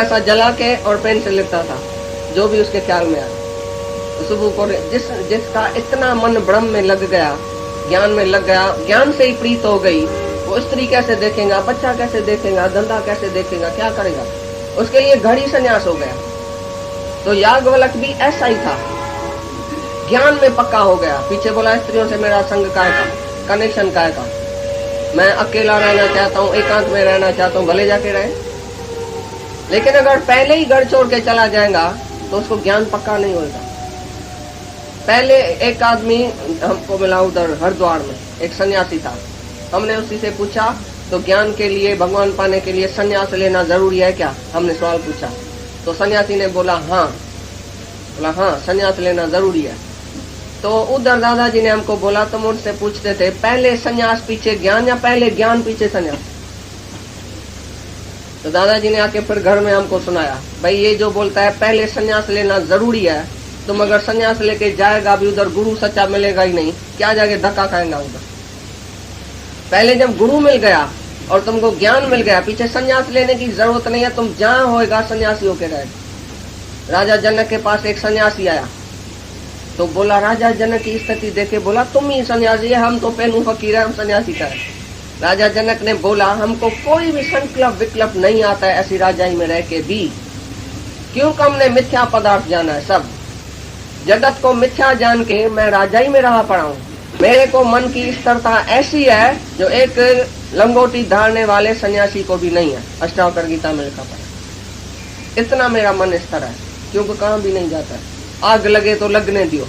ऐसा जला के और पेन से लिखता था जो भी उसके ख्याल में आया। तो सुबह को जिसका इतना मन ब्रह्म में लग गया, ज्ञान में लग गया, ज्ञान से ही प्रीत हो गई, वो स्त्री कैसे देखेगा, बच्चा कैसे देखेगा, धंधा कैसे देखेगा, क्या करेगा, उसके लिए घड़ी संन्यास हो गया। तो याज्ञवल्क्य भी ऐसा ही था, ज्ञान में पक्का हो गया। पीछे बोला स्त्रियों से मेरा संग काय का, कनेक्शन काय का, मैं अकेला रहना चाहता हूँ, एकांत में रहना चाहता हूँ, भले जाके रहे। लेकिन अगर पहले ही घर छोड़ के चला जाएगा तो उसको ज्ञान पक्का नहीं होगा। पहले एक आदमी हमको मिला उधर हरिद्वार में, एक सन्यासी था। हमने उसी से पूछा तो ज्ञान के लिए, भगवान पाने के लिए सन्यास लेना जरूरी है क्या, हमने सवाल पूछा। तो सन्यासी ने बोला हाँ सन्यास लेना जरूरी है। तो उधर दादाजी ने हमको बोला, तो मुझसे पूछते थे पहले सन्यास पीछे ज्ञान या पहले ज्ञान पीछे सन्यास। तो दादाजी ने आके फिर घर में हमको सुनाया, भाई ये जो बोलता है पहले सन्यास लेना जरूरी है, तुम अगर सन्यास लेके जाएगा भी उधर गुरु सच्चा मिलेगा ही नहीं, क्या जाके धक्का खाएगा उधर। पहले जब गुरु मिल गया और तुमको ज्ञान मिल गया, पीछे सन्यास लेने की जरूरत नहीं है, तुम जहां होएगा सन्यासी होके रहेगा। राजा जनक के पास एक सन्यासी आया तो बोला, राजा जनक की स्थिति देखे बोला, तुम ही सन्यासी है, हम तो पेनू फकीर है, हम सन्यासी का है। राजा जनक ने बोला, हमको कोई भी संकल्प विकल्प नहीं आता है ऐसी राजाई में रह के भी, क्योंकि हमने मिथ्या पदार्थ जाना है। सब जगत को मिथ्या जान के मैं राजाई में रहा पड़ा हूँ। मेरे को मन की स्थिरता ऐसी है जो एक लंगोटी धारने वाले सन्यासी को भी नहीं है, अष्टावक्र गीता में लिखा पड़ा। इतना मेरा मन स्थिर है, क्योंकि कहाँ भी नहीं जाता है। आग लगे तो लगने दियो।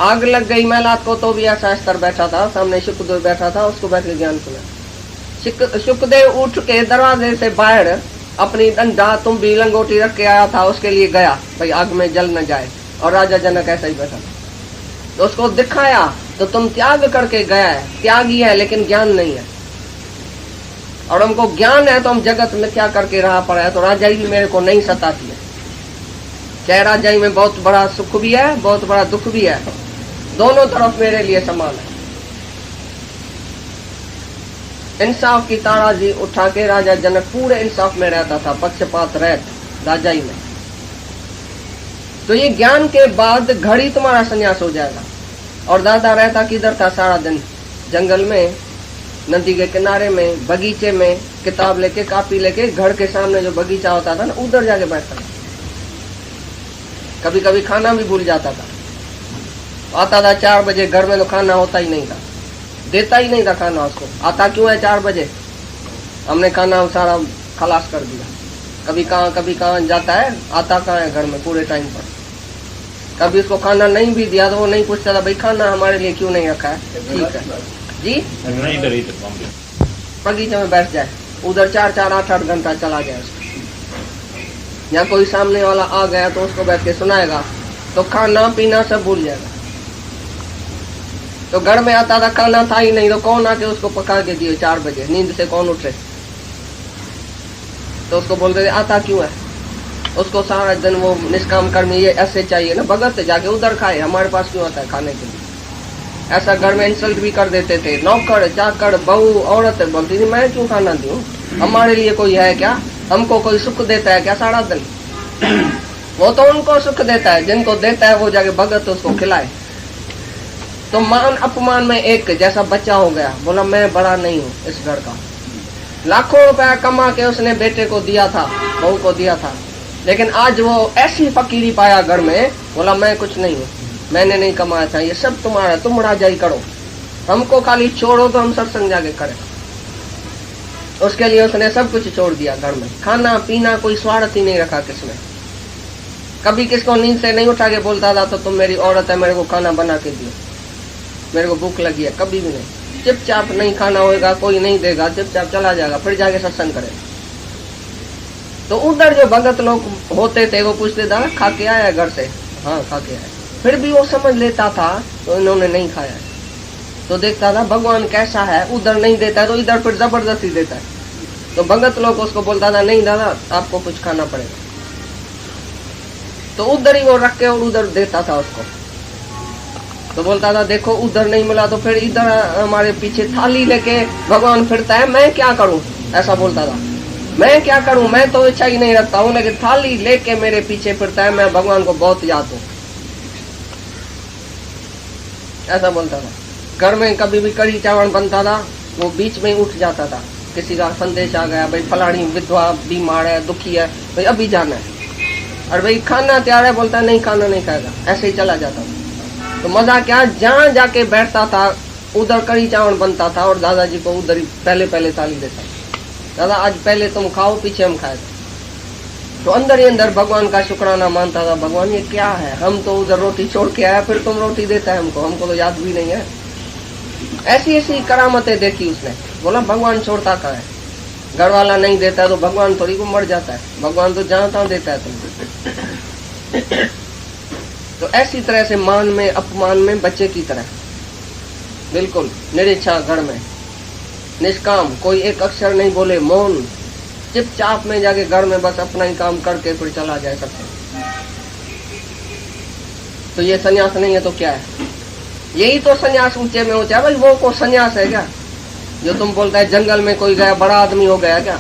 आग लग गई महलात को तो भी ऐसा स्तर बैठा था, सामने शुकदेव बैठा था, उसको बैठ के ज्ञान सुना। शुकदेव उठ के दरवाजे से बाहर अपनी डंडा तुम भी लंगोटी रख के आया था, उसके लिए गया भाई आग में जल न जाए, और राजा जनक ऐसा ही बैठा था। तो उसको दिखाया तो तुम त्याग करके गया है, त्यागी है लेकिन ज्ञान नहीं है, और हमको ज्ञान है तो हम जगत में क्या करके रहा पड़ा है। तो राजाई भी मेरे को नहीं सताती है, चाहे राजाई में बहुत बड़ा सुख भी है, बहुत बड़ा दुख भी है, दोनों तरफ मेरे लिए समान है। इंसाफ की ताराजी उठा के राजा जनक पूरे इंसाफ में रहता था, पक्षपात रहित राजाई में। तो ये ज्ञान के बाद घड़ी तुम्हारा संन्यास हो जाएगा। और दादा रहता किधर था सारा दिन, जंगल में, नदी के किनारे में, बगीचे में, किताब लेके कापी लेके, घर के सामने जो बगीचा होता था ना उधर जाके बैठता था। कभी कभी खाना भी भूल जाता था, आता था 4 बजे, घर में तो खाना होता ही नहीं था, देता ही नहीं था खाना उसको। आता क्यों है 4 बजे, हमने खाना सारा खलास कर दिया। कभी कहाँ जाता है, आता कहाँ है घर में पूरे टाइम पर। कभी उसको खाना नहीं भी दिया तो वो नहीं पूछता था भाई खाना हमारे लिए क्यों नहीं रखा है, ठीक है जी, बगीचे में बैठ जाए, उधर 4-4, 8-8 घंटा चला जाए उसको। या कोई सामने वाला आ गया तो उसको बैठ के सुनाएगा तो खाना पीना सब भूल जाएगा। तो घर में आता था, खाना था ही नहीं, तो कौन आके उसको पका के दिए 4 बजे, नींद से कौन उठे। तो उसको बोलते थे आता क्यों है, उसको सारा दिन वो निष्काम कर्मी ये ऐसे चाहिए ना, भगत से जाके उधर खाए, हमारे पास क्यों आता है खाने के लिए। ऐसा घर में इंसल्ट भी कर देते थे। नौकर चाकर बहू औरत बोलती थी मैं क्यों खाना दूं, हमारे लिए कोई है क्या, हमको कोई सुख देता है क्या सारा दिन। वो तो उनको सुख देता है, जिनको देता है वो जाके भगत उसको खिलाए। तो मान अपमान में एक जैसा बच्चा हो गया, बोला मैं बड़ा नहीं हूँ इस घर का। लाखों रुपया कमा के उसने बेटे को दिया था, बहू को दिया था, लेकिन आज वो ऐसी फकीरी पाया घर में, बोला मैं कुछ नहीं हूँ, मैंने नहीं कमाया था, ये सब तुम्हारा, तुम राजाई करो, हमको खाली छोड़ो तो हम सत्संग जाके करें। उसके लिए उसने सब कुछ छोड़ दिया घर में, खाना पीना कोई स्वार्थ ही नहीं रखा किसने। कभी किसको नींद से नहीं उठा के बोलता था तो तुम मेरी औरत है, मेरे को खाना बना के दियो, मेरे को भूख लगी है, कभी भी नहीं। चुपचाप नहीं खाना होगा, कोई नहीं देगा, चुपचाप चला जाएगा, फिर जाके सत्संग करे। तो उधर जो भगत लोग होते थे वो पूछते था खा के आया घर से, हाँ खा के आया, फिर भी वो समझ लेता था तो इन्होंने नहीं खाया है। तो देखता था भगवान कैसा है, उधर नहीं देता है तो इधर फिर जबरदस्ती देता है। तो भगत लोग उसको बोलता था नहीं दादा आपको कुछ खाना पड़ेगा, तो उधर ही वो रख के और उधर देता था उसको। तो बोलता था देखो उधर नहीं मिला तो फिर इधर हमारे पीछे थाली लेके भगवान फिरता है, मैं क्या करूं, ऐसा बोलता था। मैं क्या करूं, मैं तो इच्छा ही नहीं रखता हूं, लेकिन थाली लेके मेरे पीछे फिरता है, मैं भगवान को बहुत याद हूं। ऐसा बोलता था। घर में कभी भी कढ़ी चावल बनता था, वो बीच में ही उठ जाता था। किसी का संदेश आ गया, भाई फलानी विधवा बीमार है, दुखी है, भाई अभी जाना है, और भाई खाना तैयार है, बोलता है नहीं खाना नहीं खाएगा, ऐसे ही चला जाता था। तो मजा क्या, जहां जाके बैठता था उधर कढ़ी चावल बनता था, और दादाजी को उधर ही पहले पहले थाली देता, दादा आज पहले तुम खाओ, पीछे हम खाएगा। तो अंदर ही अंदर भगवान का शुक्राना मानता था, भगवान ये क्या है, हम तो उधर रोटी छोड़ के आया, फिर तुम रोटी देता है हमको, हमको तो याद भी नहीं है। ऐसी ऐसी करामतें देखी उसने। बोला भगवान छोड़ता कहाँ है, घर वाला नहीं देता है तो भगवान थोड़ी को मर जाता है, भगवान तो जहां तहां देता है तुमको। तो ऐसी तरह से मान में अपमान में बच्चे की तरह, बिल्कुल निरीक्षा, घर में निष्काम, कोई एक अक्षर नहीं बोले, मौन, चुपचाप में जाके घर में बस अपना ही काम करके फिर चला जाए सबसे। तो ये सन्यास नहीं है तो क्या है? यही तो सन्यास ऊंचे में ऊंचा। भाई वो को सन्यास है क्या जो तुम बोलता है जंगल में कोई गया बड़ा आदमी हो गया क्या?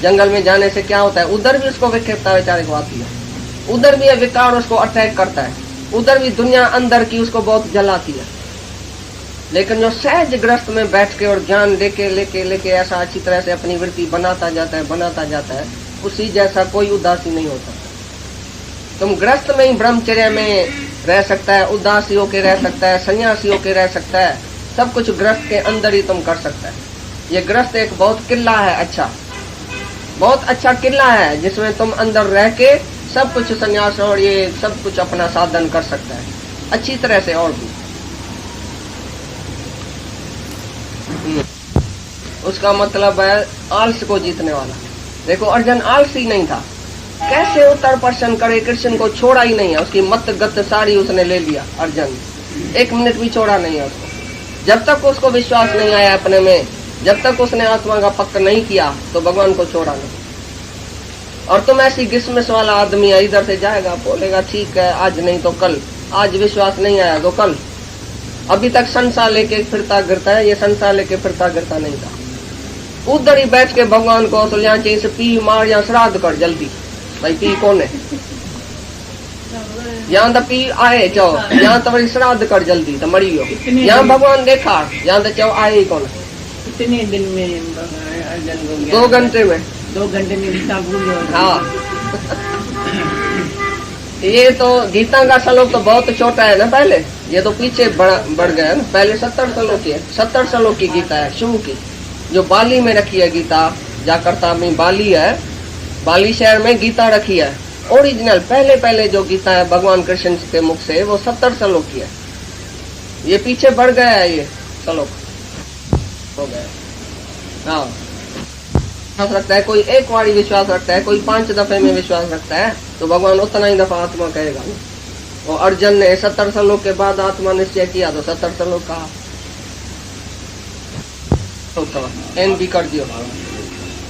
जंगल में जाने से क्या होता है? उधर भी उसको विक्षेपता बेचारे को आती है, उधर भी विकार उसको अटैक करता है, उधर भी दुनिया अंदर की उसको बहुत जलाती है। लेकिन जो सहज ग्रस्त में बैठ के और ज्ञान लेके लेके लेके ऐसा अच्छी तरह से अपनी वृत्ति बनाता जाता है, उसी जैसा कोई उदासी नहीं होता। तुम ग्रस्त में ही ब्रह्मचर्य में रह सकता है, उदासी होके रह सकता है, सन्यासी होके रह सकता है, सब कुछ ग्रस्त के अंदर ही तुम कर सकता है। ये ग्रस्त एक बहुत किला है, अच्छा बहुत अच्छा किला है, जिसमें तुम अंदर रह के सब कुछ सन्यास और ये सब कुछ अपना साधन कर सकता है अच्छी तरह से। और भी उसका मतलब है आलस को जीतने वाला। देखो अर्जुन आलसी नहीं था, कैसे उत्तर प्रश्न करे, कृष्ण को छोड़ा ही नहीं है, उसकी मत गत सारी उसने ले लिया। अर्जुन एक मिनट भी छोड़ा नहीं है उसको। जब तक उसको विश्वास नहीं आया अपने में, जब तक उसने आत्मा का पक्का नहीं किया, तो भगवान को छोड़ा नहीं। और तुम ऐसी किस्मत वाला आदमी है, इधर से जाएगा, बोलेगा ठीक है आज नहीं तो कल, आज विश्वास नहीं आया तो कल। अभी तक संसार लेके फिरता गिरता है, ये संसार लेके फिरता गिरता नहीं था। उधर ही बैठ के भगवान को सुलझाना से पी मार या श्राद्ध कर जल्दी, भाई पी कौन है, यहाँ तो पी आए चाहो, यहाँ तो श्राद्ध कर जल्दी तो मरी हो, यहाँ भगवान देखा, यहाँ तो चाहो आए ही कौन है। कितने दिन में? 2 घंटे में। 2 घंटे में गीता भूल। हाँ ये तो गीता का श्लोक तो बहुत छोटा है ना, पहले ये तो पीछे बढ़ गया ना। पहले 70 श्लोक की है, 70 श्लोक की गीता है शुरू की, जो बाली में रखी है गीता। जाकर्ता में बाली है, बाली शहर में गीता रखी है ओरिजिनल। पहले पहले जो गीता है भगवान कृष्ण के मुख से, वो 70 श्लोक की है। ये पीछे बढ़ गया है, ये श्लोक हो गया। हाँ विश्वास रखता है कोई, एक बार विश्वास रखता है कोई, 5 दफे में विश्वास रखता है, तो भगवान उतना ही दफा आत्मा कहेगा। और अर्जुन ने 70 श्लोक के बाद आत्मा निश्चय किया, तो 70 श्लोक कहा। एन भी कर दियो,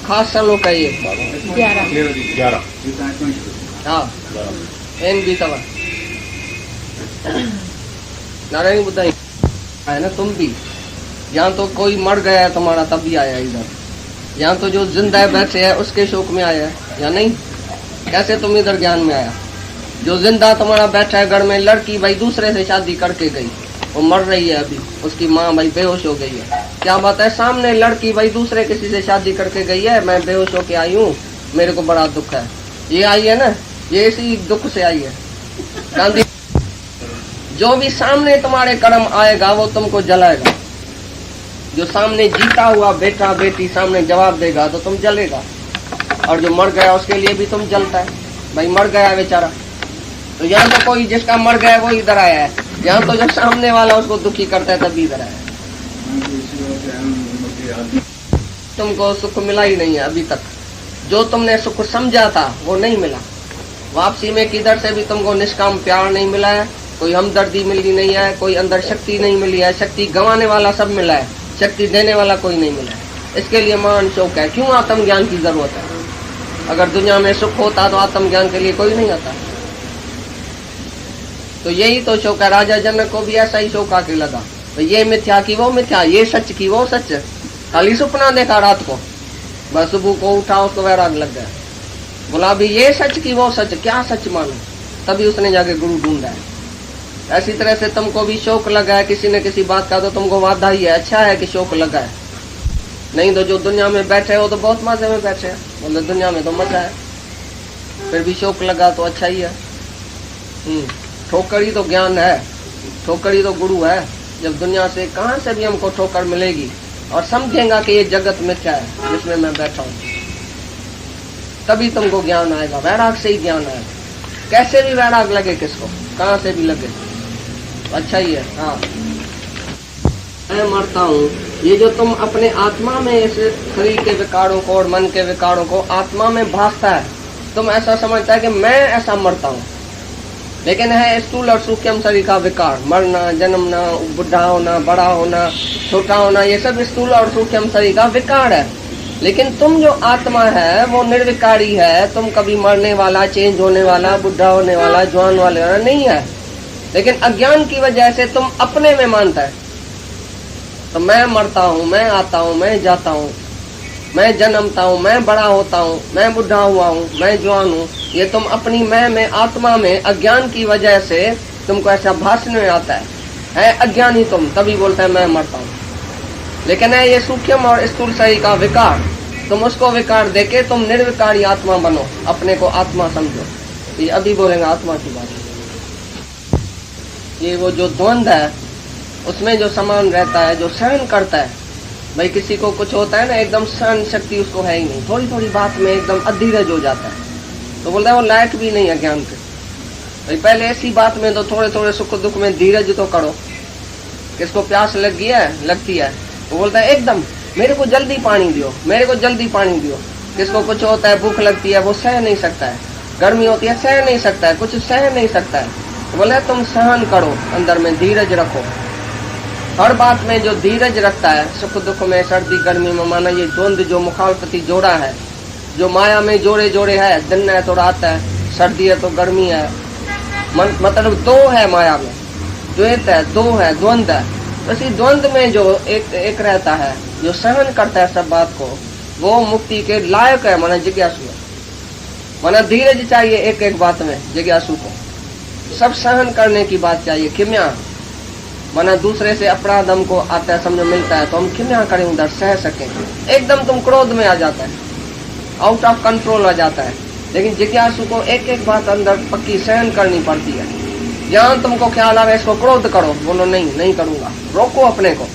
खास श्लोक है ये 11। हाँ एन भी सवा नारायण बुद्धा है ना। तुम भी यहाँ तो कोई मर गया है तुम्हारा तब भी आया इधर, यहाँ तो जो जिंदा बैठे है उसके शोक में आया है या नहीं? कैसे तुम इधर ज्ञान में आया? जो जिंदा तुम्हारा बैठा है घर में, लड़की भाई दूसरे से शादी करके गई, वो मर रही है अभी, उसकी माँ भाई बेहोश हो गई है। क्या बात है, सामने लड़की भाई दूसरे किसी से शादी करके गई है, मैं बेहोश होके आई हूँ, मेरे को बड़ा दुख है। ये आई है ना, ये इसी दुख से आई है। गांधी जो भी सामने तुम्हारे कर्म आएगा वो तुमको जलाएगा। जो सामने जीता हुआ बेटा बेटी सामने जवाब देगा तो तुम जलेगा, और जो मर गया उसके लिए भी तुम जलता है। भाई मर गया बेचारा, तो यहाँ तो कोई जिसका मर गया वो इधर आया है, यहाँ तो जब सामने वाला उसको दुखी करता है तभी इधर आया है। तुमको सुख मिला ही नहीं है अभी तक, जो तुमने सुख समझा था वो नहीं मिला। वापसी में किधर से भी तुमको निष्काम प्यार नहीं मिला है, कोई हमदर्दी मिली नहीं है, कोई अंदर शक्ति नहीं मिली है। शक्ति गंवाने वाला सब मिला है, शक्ति देने वाला कोई नहीं मिला है। इसके लिए महान शोक है। क्यों आत्मज्ञान की जरूरत है? अगर दुनिया में सुख होता तो आत्मज्ञान के लिए कोई नहीं आता। तो यही तो शोक है। राजा जनक को भी ऐसा ही शोक आके लगा, तो ये मिथ्या की वो मिथ्या, ये सच की वो सच, खाली सपना देखा रात को। बस सुबह को उठा, उसको वैराग लग गया। बोला अभी ये सच की वो सच, क्या सच मानो, तभी उसने जाके गुरु ढूंढा है। ऐसी तरह से तुमको भी शौक लगा है किसी न किसी बात का, तो तुमको वादा ही है, अच्छा है कि शौक लगा है। नहीं तो जो दुनिया में बैठे हो तो बहुत मजे में बैठे हैं, मतलब दुनिया में तो मजा है, फिर भी शौक लगा तो अच्छा ही है। ठोकर ही तो ज्ञान है, ठोकर ही तो गुरु है। जब दुनिया से कहाँ से भी हमको ठोकर मिलेगी और समझेगा कि ये जगत मिथ्या है जिसमें मैं बैठा हूँ, तभी तुमको ज्ञान आएगा। वैराग से ही ज्ञान आएगा। कैसे भी वैराग लगे किसको, कहाँ से भी लगे, अच्छा ही है। हाँ, मैं मरता हूँ, ये जो तुम अपने आत्मा में इस शरीर के विकारों को और मन के विकारों को आत्मा में भासता है, तुम ऐसा समझता है कि मैं ऐसा मरता हूँ, लेकिन है स्थूल और सूक्ष्म शरीर का विकार। मरना, जन्मना, बुढ़ा होना, बड़ा होना, छोटा होना, ये सब स्थूल और सूक्ष्म शरीर का विकार है। लेकिन तुम जो आत्मा है वो निर्विकारी है। तुम कभी मरने वाला, चेंज होने वाला, बुढ़ा होने वाला, जवान वाला नहीं है। लेकिन अज्ञान की वजह से तुम अपने में मानता है, तो मैं मरता हूँ, मैं आता हूँ, मैं जाता हूँ, मैं जन्मता हूँ, मैं बड़ा होता हूँ, मैं बुढ़ा हुआ हूँ, मैं जवान हूँ। ये तुम अपनी मैं में, आत्मा में अज्ञान की वजह से तुमको ऐसा भाषण में आता है अज्ञानी तुम, तभी बोलता है मैं मरता हूँ। लेकिन है ये सूक्ष्म और स्थूल शरीर का विकार, तुम उसको विकार देके तुम निर्विकारी आत्मा बनो, अपने को आत्मा समझो। ये अभी बोलेंगे आत्मा की बात। ये वो जो द्वंद्व है उसमें जो समान रहता है, जो सहन करता है। भाई किसी को कुछ होता है ना, एकदम सहन शक्ति उसको है ही नहीं, थोड़ी थोड़ी बात में एकदम अधीरज हो जाता है, तो बोलता है वो लायक भी नहीं है ज्ञान के। भाई पहले ऐसी बात में तो थोड़े थोड़े सुख दुख में धीरज तो करो। किसको प्यास लगी है, लगती है, वो बोलता है एकदम मेरे को जल्दी पानी दियो, मेरे को जल्दी पानी दियो। किसको कुछ होता है, भूख लगती है, वो सह नहीं सकता है, गर्मी होती है सह नहीं सकता है, कुछ सह नहीं सकता है, तो बोले तुम सहन करो, अंदर में धीरज रखो। हर बात में जो धीरज रखता है, सुख दुख में, सर्दी गर्मी में, माना ये द्वंद्व जो मुखालफती जोड़ा है, जो माया में जोड़े जोड़े है, दिन है तो रात है, सर्दी है तो गर्मी है, मतलब दो है माया में, द्वैत है, दो है, द्वंद्व है। इसी द्वंद्व में जो एक रहता है, जो सहन करता है सब बात को, वो मुक्ति के लायक है, माना जिज्ञासु है। माना धीरज चाहिए एक एक बात में जिज्ञासु को, सब सहन करने की बात चाहिए। क्षमा, माना दूसरे से अपराध हमको आता है, समझ मिलता है तो हम क्षमा करें, उधर सह सकें। एकदम तुम क्रोध में आ जाता है, आउट ऑफ कंट्रोल आ जाता है। लेकिन जिज्ञासु को एक एक बात अंदर पक्की सहन करनी पड़ती है। जहाँ तुमको ख्याल आ रहा है इसको क्रोध करो, बोलो नहीं, नहीं करूंगा, रोको अपने को,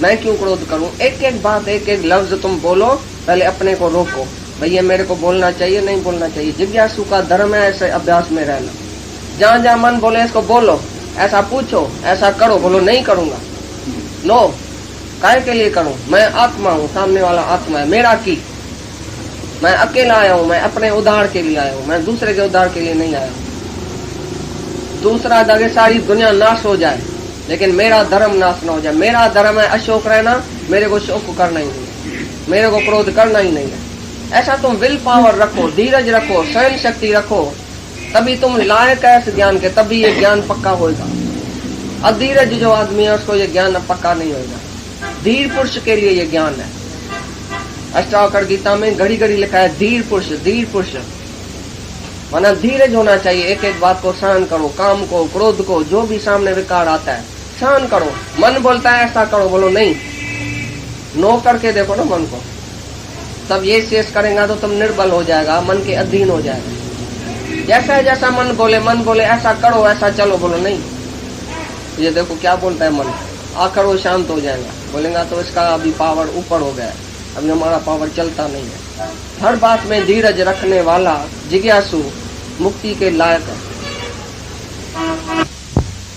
मैं क्यों क्रोध करूं। एक एक बात, एक एक लफ्ज तुम बोलो, पहले अपने को रोको, भैया मेरे को बोलना चाहिए, नहीं बोलना चाहिए। जिज्ञासु का धर्म है ऐसे अभ्यास में रहना। जहाँ जहाँ मन बोले इसको बोलो, ऐसा पूछो, ऐसा करो, बोलो नहीं करूंगा। नो, काय के लिए करूं, मैं आत्मा हूँ, सामने वाला आत्मा है, मेरा की, मैं अकेला आया हूँ, मैं अपने उद्धार के लिए आया हूँ, मैं दूसरे के उद्धार के लिए नहीं आया हूँ। दूसरा जगह सारी दुनिया नाश हो जाए लेकिन मेरा धर्म नाश ना हो जाए। मेरा धर्म है अशोक रहना, मेरे को शोक करना ही नहीं, मेरे को क्रोध करना ही नहीं है। ऐसा तुम विल पावर रखो, धीरज रखो, सहन शक्ति रखो, तभी तुम लायक है इस ज्ञान के, तभी ये ज्ञान पक्का होगा। अधीरज जो आदमी है उसको ये ज्ञान पक्का नहीं होगा। धीर पुरुष के लिए ये ज्ञान है। अष्टावक्र गीता में घड़ी घड़ी लिखा है धीर पुरुष, धीर पुरुष, माना धीरज होना चाहिए। एक एक बात को सहन करो, काम को, क्रोध को, जो भी सामने विकार आता है सहन करो। मन बोलता है ऐसा करो, बोलो नहीं, नो करके देखो ना मन को, तब ये शेष करेगा तो तुम निर्बल हो जाएगा, मन के अधीन हो जाएगा। जैसा जैसा मन बोले ऐसा करो, ऐसा चलो, बोलो नहीं, ये देखो क्या बोलता है मन, आकर वो शांत हो जाएगा। बोलेगा तो इसका अभी पावर ऊपर हो गया, अभी हमारा पावर चलता नहीं है। हर बात में धीरज रखने वाला जिज्ञासु मुक्ति के लायक है,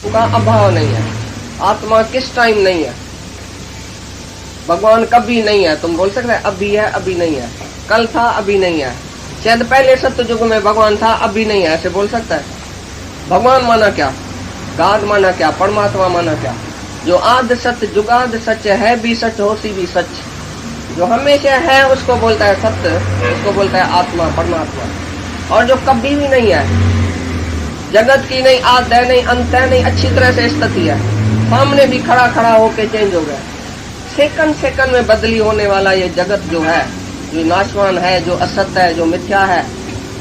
का अभाव नहीं है। आत्मा किस टाइम नहीं है, भगवान कभी नहीं है। तुम बोल सकते अभी है, अभी नहीं है, कल था, अभी नहीं है, शायद पहले सत्य युग में भगवान था, अभी नहीं है, ऐसे बोल सकता है। भगवान माना क्या, गाद माना क्या, परमात्मा माना क्या। जो आद सत्य जुगाद सच है, भी सच होसी भी सच, जो हमेशा है उसको बोलता है सत्य, उसको बोलता है आत्मा, परमात्मा। और जो कभी भी नहीं है, जगत की नहीं आद है, नहीं अंत है, नहीं अच्छी तरह से स्थिति है, सामने भी खड़ा खड़ा होके चेंज हो गया, सेकंड सेकंड में बदली होने वाला ये जगत जो है, जो नाशवान है, जो असत्य है, जो मिथ्या है,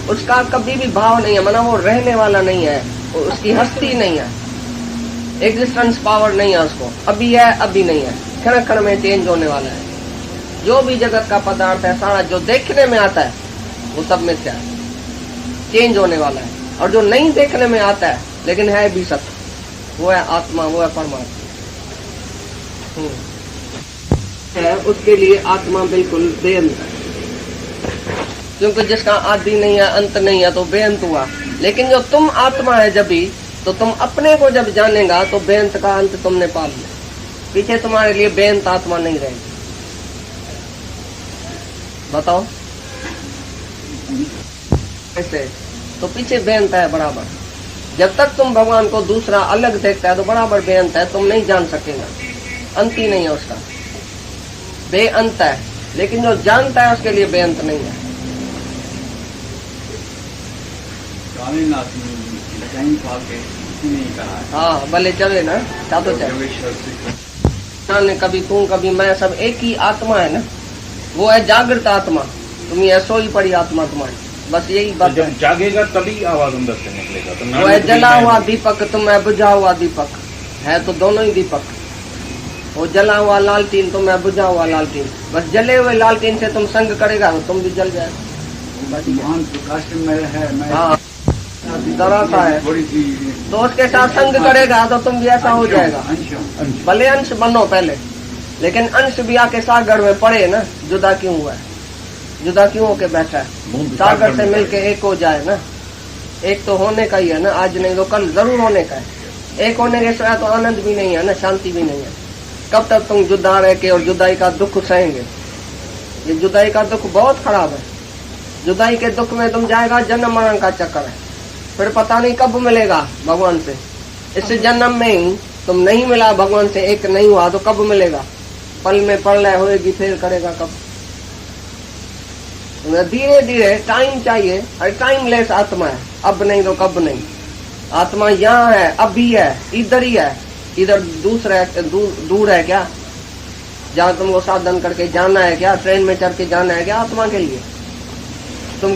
उसका कभी भी भाव नहीं है, माना वो रहने वाला नहीं है, उसकी हस्ती नहीं है, एग्जिस्टेंस पावर नहीं है उसको, अभी है अभी नहीं है, क्षण क्षण में चेंज होने वाला है। जो भी जगत का पदार्थ है सारा जो देखने में आता है वो सब मिथ्या है, चेंज होने वाला है। और जो नहीं देखने में आता है लेकिन है भी सत्य, वो है आत्मा, वो है परमात्मा। है उसके लिए आत्मा बिल्कुल बेअंत है, क्योंकि जिसका आदि नहीं है, अंत नहीं है, तो बेअंत हुआ। लेकिन जो तुम आत्मा है जब भी, तो तुम अपने को जब जानेगा तो बेअंत का अंत तुमने पा लिया। पीछे तुम्हारे लिए बेअंत आत्मा नहीं रहेगी। बताओ ऐसे तो पीछे बेअंत है बराबर। जब तक तुम भगवान को दूसरा अलग देखता है तो बराबर बेअंत है, तुम नहीं जान सकेगा, अंत ही नहीं है उसका, बेअंत है। लेकिन जो जानता है उसके लिए बेअंत नहीं है। हाँ भले चले ना, तो चले कभी तू कभी मैं, सब एक ही आत्मा है ना, वो है जागृत आत्मा, तुम ये सोई पड़ी आत्मा तुम्हारी, बस यही बात। जब जागेगा तभी आवाज अंदर से निकलेगा। तो वो है जला हुआ दीपक, तुम है बुझा हुआ दीपक, है तो दोनों ही दीपक। वो जला हुआ लालटीन, तुम है बुझा हुआ लालटीन, बस जले हुए लालटीन से तुम संग करेगा तो तुम भी जल जाएगा। हाँ दरासा है, तो उसके साथ संग करेगा तो तुम भी ऐसा हो जाएगा। भले अंश बनो पहले, लेकिन अंश भी आके सागर में पड़े ना, जुदा क्यों हुआ है, जुदा क्यों होके बैठा है? सागर से मिलके एक हो जाए ना, एक तो होने का ही है ना, आज नहीं तो कल जरूर होने का है। एक होने के सिवा तो आनंद भी नहीं है ना, शांति भी नहीं है। कब तक तुम जुदा रह के और जुदाई का दुख सहेंगे? ये जुदाई का दुख बहुत खराब है। जुदाई के दुख में तुम जाएगा, जन्म मरण का चक्कर है, फिर पता नहीं कब मिलेगा भगवान से। इस जन्म में ही तुम नहीं मिला भगवान से, एक नहीं हुआ तो कब मिलेगा? पल में प्रलय होएगी, फिर करेगा कब? धीरे धीरे टाइम चाहिए, और टाइम लेस आत्मा है, अब नहीं तो कब नहीं। आत्मा यहाँ है, अभी है, इधर ही है, इधर दूर है क्या? जहाँ तुमको साधन करके जाना है क्या? ट्रेन में चढ़ के जाना है क्या आत्मा के लिए? तुम